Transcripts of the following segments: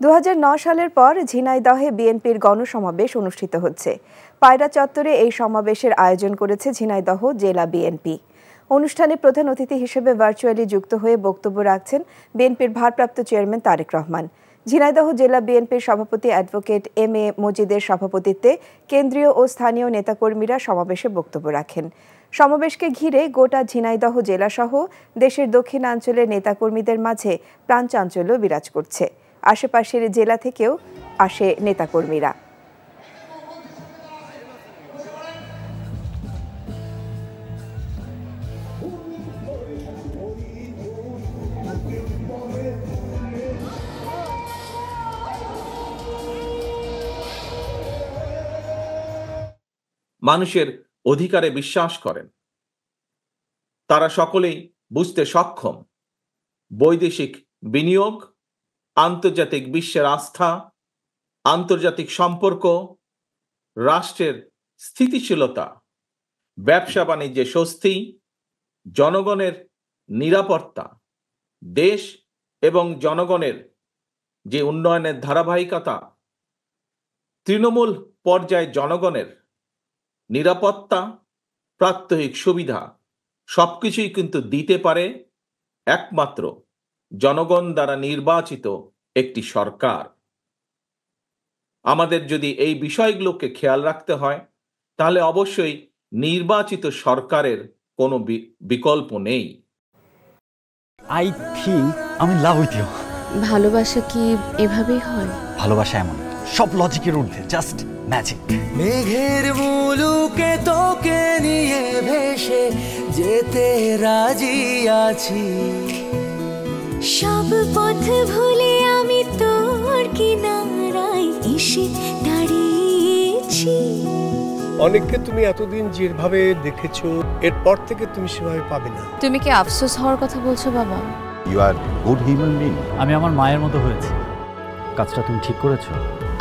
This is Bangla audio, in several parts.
2009 সালের পর ঝিনাইদহে বিএনপির গণসমাবেশ অনুষ্ঠিত হচ্ছে। পায়রা চত্বরে এই সমাবেশের আয়োজন করেছে ঝিনাইদহ জেলা বিএনপি। অনুষ্ঠানে প্রধান অতিথি হিসেবে ভার্চুয়ালি যুক্ত হয়ে বক্তব্য রাখছেন বিএনপির ভারপ্রাপ্ত চেয়ারম্যান তারেক রহমান। ঝিনাইদহ জেলা বিএনপির সভাপতি অ্যাডভোকেট এম.এ. মজিদের সভাপতিত্বে কেন্দ্রীয় ও স্থানীয় নেতাকর্মীরা সমাবেশে বক্তব্য রাখেন। সমাবেশকে ঘিরে গোটা ঝিনাইদহ জেলাসহ দেশের দক্ষিণাঞ্চলের নেতাকর্মীদের মাঝে প্রাণচাঞ্চল্য বিরাজ করছে। আশেপাশের জেলা থেকেও আসে নেতাকর্মীরা। মানুষের অধিকারে বিশ্বাস করেন। তারা সকলেই বুঝতে সক্ষম বৈদেশিক বিনিয়োগ, আন্তর্জাতিক বিশ্বের আস্থা, আন্তর্জাতিক সম্পর্ক, রাষ্ট্রের স্থিতিশীলতা, ব্যবসা বাণিজ্যে স্বস্তি, জনগণের নিরাপত্তা, দেশ এবং জনগণের যে উন্নয়নের ধারাবাহিকতা, তৃণমূল পর্যায়ে জনগণের নিরাপত্তা, প্রাত্যহিক সুবিধা সবকিছুই কিন্তু দিতে পারে একমাত্র জনগণ দ্বারা নির্বাচিত একটি সরকার। আমাদের যদি এই বিষয়গুলোকে খেয়াল রাখতে হয় তাহলে অবশ্যই নির্বাচিত সরকারের কোনো বিকল্প নেই। আই থিংক আমি ইন লাভ উইথ ইউ। ভালোবাসা কি এভাবেই হয়? ভালোবাসা এমন সব লজিকের ঊর্ধ্বে, জাস্ট ম্যাজিক। মেঘের মুলুকে তোকে নিয়ে ভেসে যেতে রাজি আছি, সব পথ ভুলে আমি তোর কিনারায় এসে দাঁড়িয়েছি। অনেককে তুমি এতদিন যেভাবে দেখেছো এরপর থেকে তুমি সেভাবে পাবে না। তুমি কি আফসোস হওয়ার কথা বলছো বাবা? You are good human being. আমি আমার মায়ের মতো হয়েছি। কাজটা তুমি ঠিক করেছো।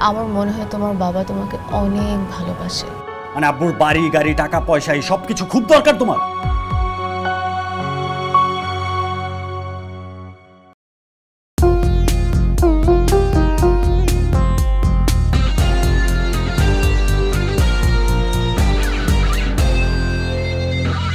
আমার মনে হয় তোমার বাবা তোমাকে অনেক ভালোবাসে। মানে আব্বুর বাড়ি গাড়ি টাকা পয়সা এই সবকিছু খুব দরকার তোমার।